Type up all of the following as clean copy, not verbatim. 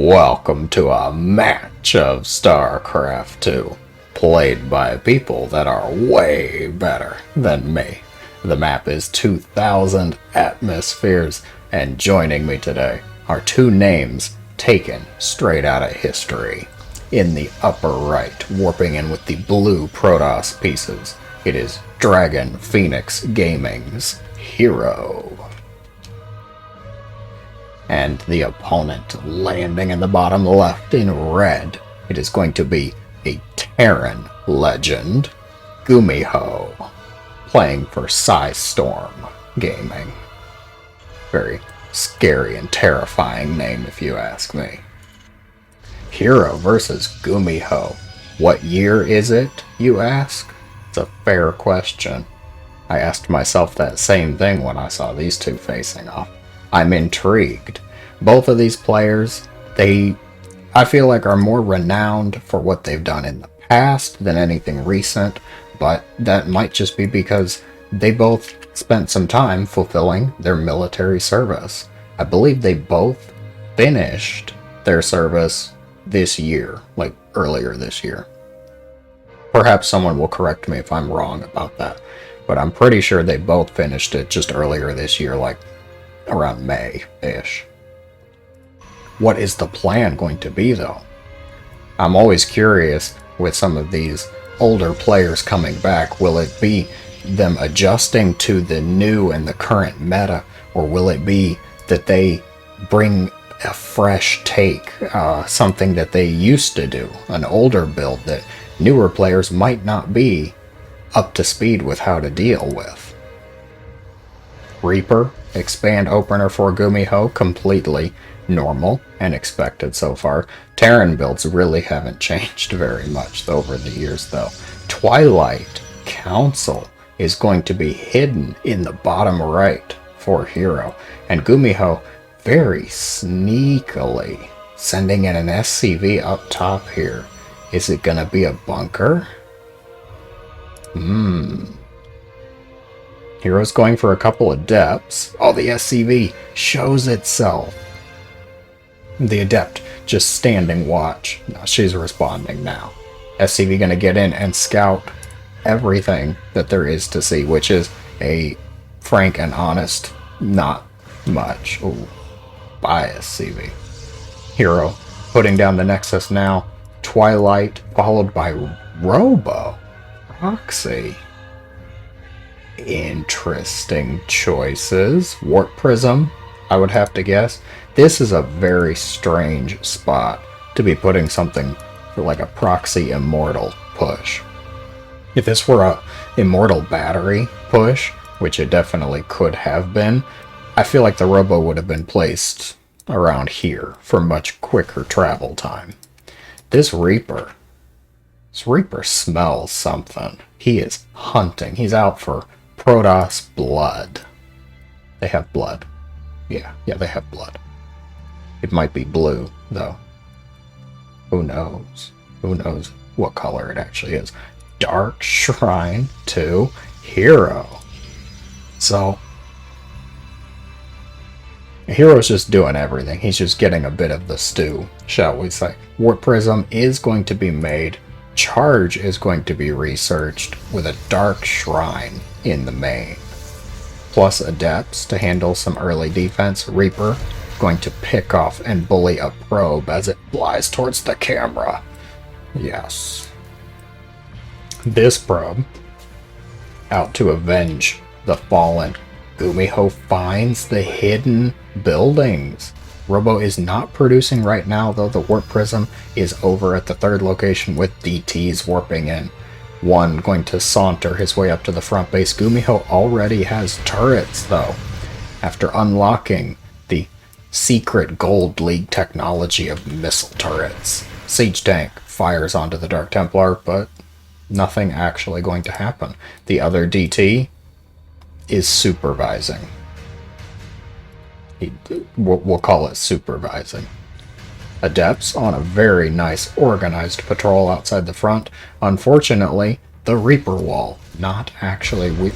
Welcome to a match of Starcraft 2, played by people that are way better than me. The map is 2000 atmospheres, and joining me today are two names taken straight out of history. In the upper right, warping in with the blue Protoss pieces, it is Dragon Phoenix Gaming's herO. And the opponent landing in the bottom left in red, it is going to be a Terran legend, GuMiho, playing for Storm Gaming. Very scary and terrifying name if you ask me. herO versus GuMiho. What year is it, you ask? It's a fair question. I asked myself that same thing when I saw these two facing off. I'm intrigued. Both of these players, I feel like are more renowned for what they've done in the past than anything recent, but that might just be because they both spent some time fulfilling their military service. I believe they both finished their service this year, like earlier this year. Perhaps someone will correct me if I'm wrong about that, but I'm pretty sure they both finished it just earlier this year, like around May-ish. What is the plan going to be, though? I'm always curious with some of these older players coming back. Will it be them adjusting to the new and the current meta, or will it be that they bring a fresh take, something that they used to do, an older build that newer players might not be up to speed with how to deal with? Reaper, expand opener for GuMiho, completely normal and expected so far. Terran builds really haven't changed very much over the years though. Twilight Council is going to be hidden in the bottom right for herO, and GuMiho very sneakily sending in an SCV up top here. Is it gonna be a bunker? herO's going for a couple of depths. Oh, the SCV shows itself. The adept just standing watch. No, she's responding now. SCV gonna get in and scout everything that there is to see, which is a frank and honest, not much. Ooh, bye SCV. herO putting down the Nexus now. Twilight followed by Robo. Proxy. Interesting choices. Warp Prism, I would have to guess. This is a very strange spot to be putting something for like a proxy immortal push. If this were a immortal battery push, which it definitely could have been, I feel like the Robo would have been placed around here for much quicker travel time. This Reaper smells something. He is hunting. He's out for Protoss blood. They have blood. Yeah, they have blood. It might be blue, though. Who knows? Who knows what color it actually is? Dark Shrine to herO. So, herO's just doing everything. He's just getting a bit of the stew, shall we say. Warp Prism is going to be made. Charge is going to be researched with a Dark Shrine in the main. Plus Adepts to handle some early defense. Reaper going to pick off and bully a probe as it flies towards the camera. Yes. This probe, out to avenge the fallen. GuMiho finds the hidden buildings. Robo is not producing right now, though. The Warp Prism is over at the third location with DTs warping in. One going to saunter his way up to the front base. GuMiho already has turrets, though, after unlocking the secret Gold League technology of missile turrets. Siege Tank fires onto the Dark Templar, but nothing actually going to happen. The other DT is supervising. We'll call it supervising. Adepts on a very nice organized patrol outside the front. Unfortunately, the Reaper wall not actually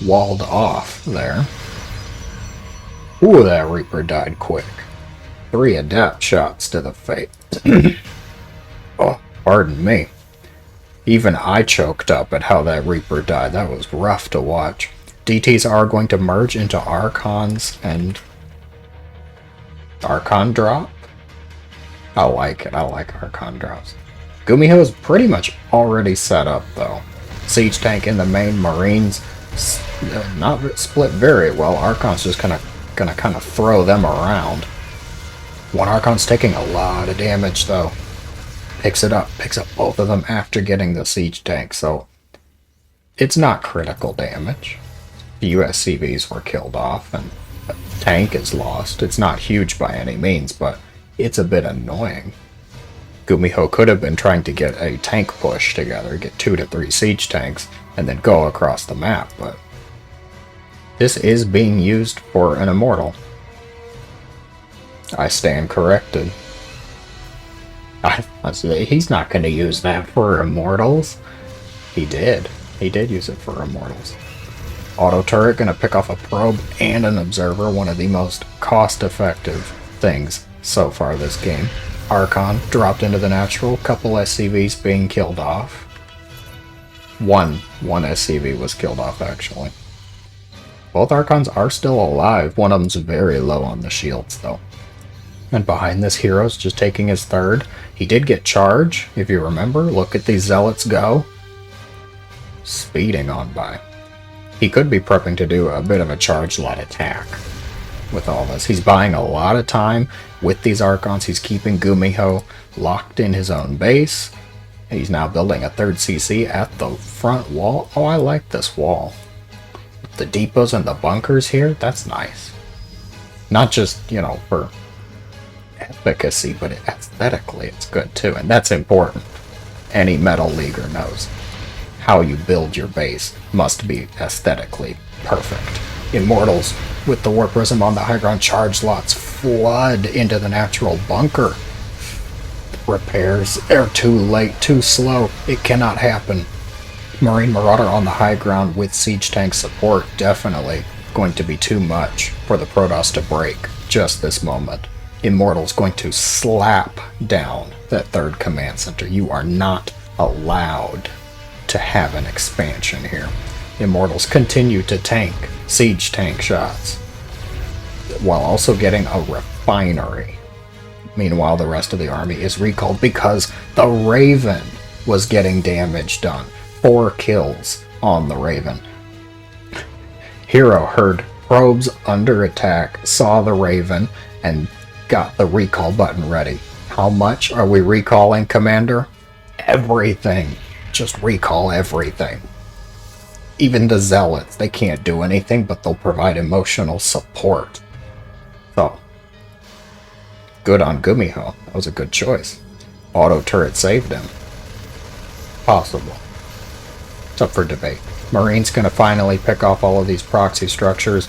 walled off there. Ooh, that Reaper died quick. 3 adept shots to the face. Oh, pardon me. Even I choked up at how that Reaper died. That was rough to watch. DTs are going to merge into Archons and Archon drop. I like it. I like Archon drops. GuMiho is pretty much already set up though. Siege tank in the main, Marines not split very well. Archon's just gonna kind of throw them around. One Archon's taking a lot of damage though. Picks up both of them after getting the siege tank, so it's not critical damage. The USCVs were killed off and the tank is lost. It's not huge by any means, but it's a bit annoying. GuMiho could have been trying to get a tank push together, get 2 to 3 siege tanks, and then go across the map, but this is being used for an Immortal. I stand corrected. He's not going to use that for Immortals. He did. He did use it for Immortals. Auto turret going to pick off a probe and an observer, one of the most cost-effective things so far this game. Archon dropped into the natural, couple SCVs being killed off. One SCV was killed off actually. Both Archons are still alive, one of them's very low on the shields though. And behind this hero's just taking his third. He did get charge, if you remember. Look at these zealots go. Speeding on by. He could be prepping to do a bit of a charge light attack with all this. He's buying a lot of time with these Archons. He's keeping GuMiho locked in his own base. He's now building a third CC at the front wall. Oh, I like this wall. The depots and the bunkers here, that's nice. Not just, you know, for efficacy, but aesthetically it's good too, and that's important. Any Metal Leaguer knows how you build your base must be aesthetically perfect. Immortals with the War Prism on the high ground, charge lots flood into the natural bunker. Repairs are too late, too slow. It cannot happen. Marine Marauder on the high ground with siege tank support, definitely going to be too much for the Protoss to break just this moment. Immortal's going to slap down that third command center. You are not allowed to have an expansion here. Immortals continue to tank siege tank shots while also getting a refinery. Meanwhile, the rest of the army is recalled because the Raven was getting damage done. 4 kills on the Raven. herO heard probes under attack, saw the Raven, and got the recall button ready. How much are we recalling, Commander? Everything. Just recall everything. Even the Zealots, they can't do anything, but they'll provide emotional support. So, good on GuMiho. That was a good choice. Auto turret saved him. Possible. It's up for debate. Marine's gonna finally pick off all of these proxy structures.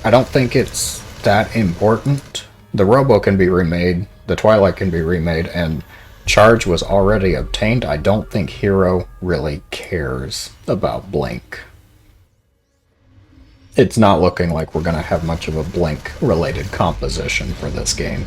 I don't think it's that important. The Robo can be remade, the Twilight can be remade, and charge was already obtained. I don't think herO really cares about Blink. It's not looking like we're going to have much of a Blink-related composition for this game.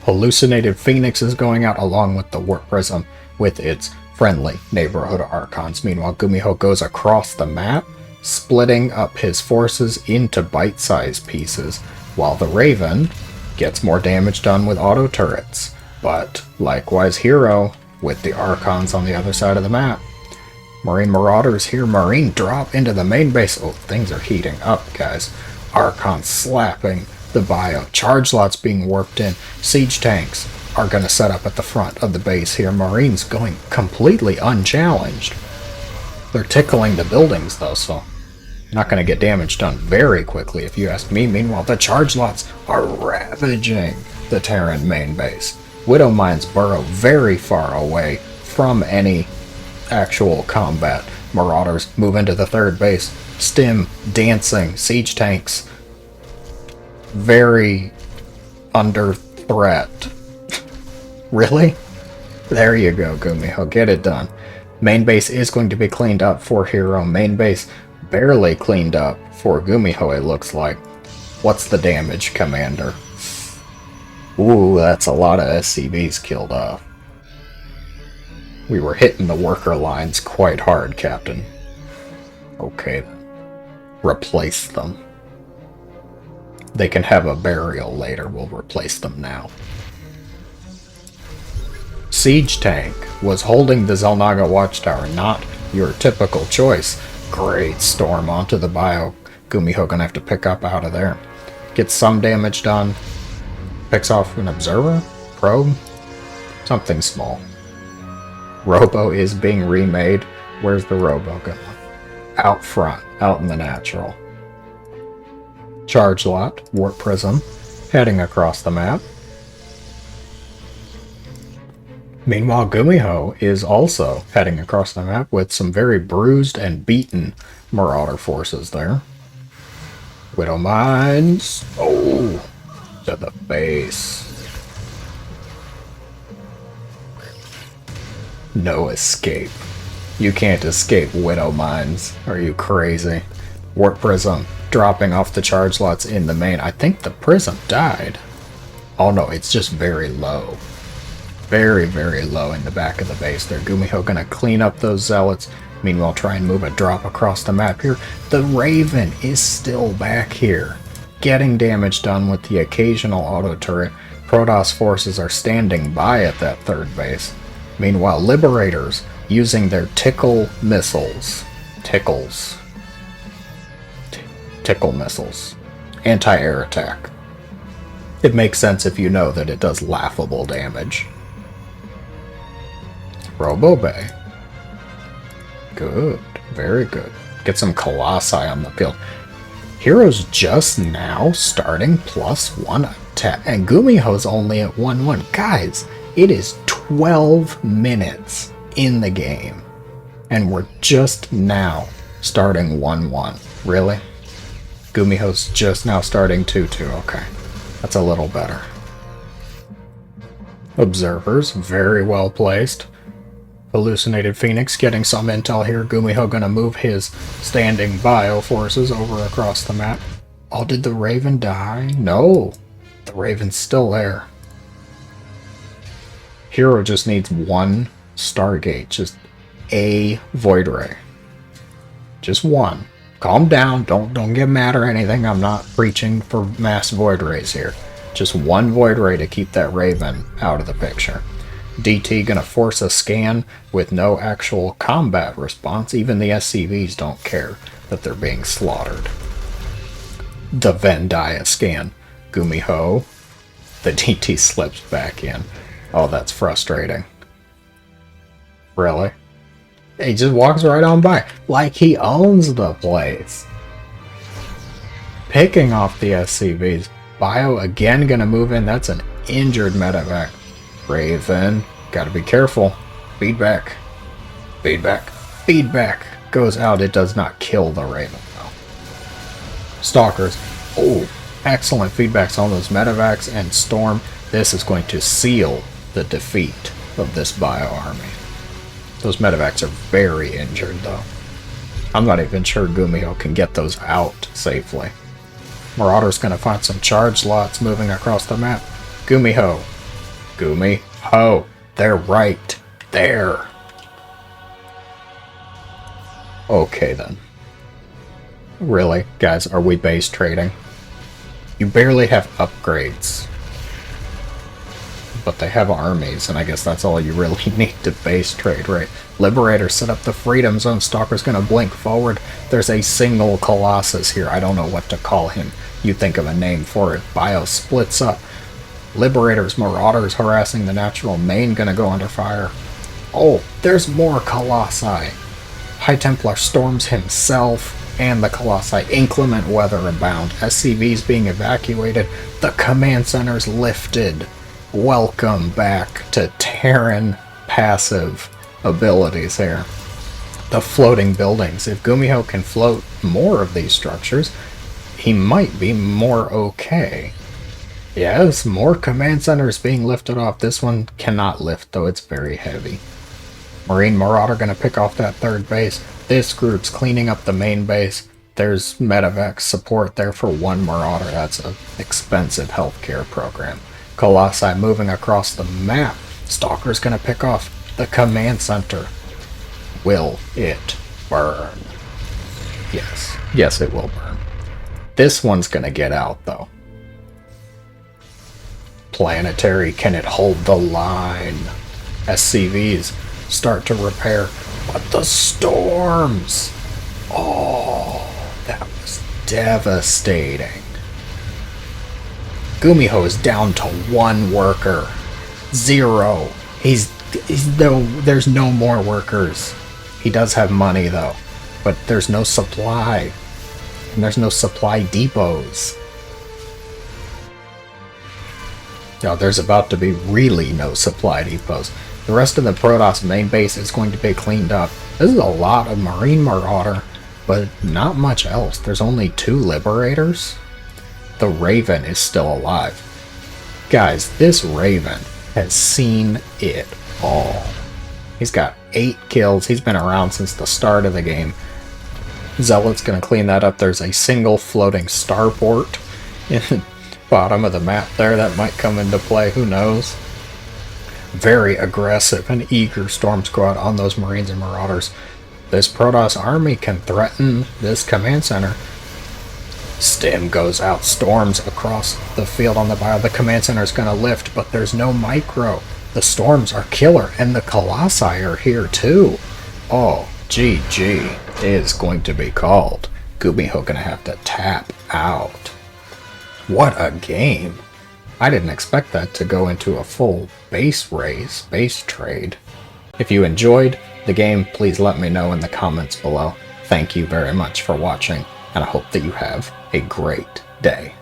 Hallucinated Phoenix is going out along with the Warp Prism with its friendly neighborhood Archons. Meanwhile, GuMiho goes across the map, splitting up his forces into bite-sized pieces, while the Raven gets more damage done with auto turrets. But likewise herO with the Archons on the other side of the map. Marine Marauders here. Marine drop into the main base. Oh, things are heating up, guys. Archons slapping the bio. Charge lots being warped in. Siege tanks are going to set up at the front of the base here. Marines going completely unchallenged. They're tickling the buildings, though, so not going to get damage done very quickly, if you ask me. Meanwhile, the charge lots are ravaging the Terran main base. Widow Mines burrow very far away from any actual combat. Marauders move into the third base. Stim, dancing, siege tanks. Very under threat. Really? There you go, GuMiho. Get it done. Main base is going to be cleaned up for herO. Main base barely cleaned up for GuMiho, it looks like. What's the damage, Commander? Ooh, that's a lot of SCVs killed off. We were hitting the worker lines quite hard, Captain. Okay, replace them. They can have a burial later. We'll replace them now. Siege tank was holding the Xel'Naga watchtower, not your typical choice. Great storm onto the bio. GuMiho gonna have to pick up out of there. Get some damage done. Picks off an observer? Probe? Something small. Robo is being remade. Where's the Robo going? Out front, out in the natural. Charge lot, warp prism, heading across the map. Meanwhile, GuMiho is also heading across the map with some very bruised and beaten Marauder forces there. Widow Mines. Oh, to the base. No escape. You can't escape Widow Mines. Are you crazy? Warp Prism dropping off the charge lots in the main. I think the Prism died. Oh no, it's just very low. Very, very low in the back of the base there. GuMiho gonna clean up those zealots. Meanwhile, try and move a drop across the map here. The Raven is still back here, getting damage done with the occasional auto turret. Protoss forces are standing by at that third base. Meanwhile, Liberators using their tickle missiles. Tickle missiles. Anti-air attack. It makes sense if you know that it does laughable damage. Robo Bay. Good. Very good. Get some Colossi on the field. herO's just now starting +1 attack. And GuMiho's only at 1-1. Guys, it is 12 minutes in the game. And we're just now starting 1-1. Really? GuMiho's just now starting 2-2. Okay. That's a little better. Observers, very well placed. Hallucinated Phoenix getting some intel here. GuMiho gonna move his standing bio forces over across the map. Oh, did the Raven die? No. The Raven's still there. herO just needs one Stargate. Just a Void Ray. Just one. Calm down. Don't get mad or anything. I'm not preaching for mass Void Rays here. Just one Void Ray to keep that Raven out of the picture. DT gonna force a scan with no actual combat response. Even the SCVs don't care that they're being slaughtered. The Venn Dia scan. GuMiho. The DT slips back in. Oh, that's frustrating. Really? He just walks right on by. Like he owns the place. Picking off the SCVs. Bio again gonna move in. That's an injured medevac. Raven, gotta be careful. Feedback. Feedback. Feedback. Goes out. It does not kill the Raven, though. Stalkers. Oh, excellent feedbacks on those medevacs and Storm. This is going to seal the defeat of this bio army. Those medevacs are very injured, though. I'm not even sure GuMiho can get those out safely. Marauder's gonna find some charge lots moving across the map. GuMiho. GuMiho. They're right there. Okay, then. Really, guys, are we base trading? You barely have upgrades. But they have armies, and I guess that's all you really need to base trade, right? Liberator set up the Freedom Zone. Stalker's gonna blink forward. There's a single Colossus here. I don't know what to call him. You think of a name for it. Bio splits up. Liberators, Marauders harassing the natural main, gonna go under fire. Oh, there's more Colossi. High Templar storms himself and the Colossi. Inclement weather abound. SCVs being evacuated. The command center's lifted. Welcome back to Terran passive abilities here. The floating buildings. If GuMiho can float more of these structures, he might be more okay. Yes, more command centers being lifted off. This one cannot lift, though it's very heavy. Marine Marauder gonna pick off that third base. This group's cleaning up the main base. There's medevac support there for one Marauder. That's an expensive healthcare program. Colossi moving across the map. Stalker's gonna pick off the command center. Will it burn? Yes. Yes, it will burn. This one's gonna get out, though. Planetary, can it hold the line? SCVs start to repair, but the storms! Oh, that was devastating. GuMiho is down to 1 worker. 0. There's no more workers. He does have money though, but there's no supply. And there's no supply depots. Now there's about to be really no supply depots. The rest of the Protoss main base is going to be cleaned up. This is a lot of Marine Marauder, but not much else. There's only 2 Liberators. The Raven is still alive. Guys, this Raven has seen it all. He's got 8 kills. He's been around since the start of the game. Zealot's gonna clean that up. There's a single floating starport in the bottom of the map there that might come into play. Who knows? Very aggressive and eager Storm Squad on those Marines and Marauders. This Protoss army can threaten this command center. Stim goes out, storms across the field on the bio. The command center is going to lift, but there's no micro. The storms are killer, and the Colossi are here too. Oh, GG is going to be called. GuMiho going to have to tap out. What a game. I didn't expect that to go into a full base raise, base trade. If you enjoyed the game, please let me know in the comments below. Thank you very much for watching, and I hope that you have a great day.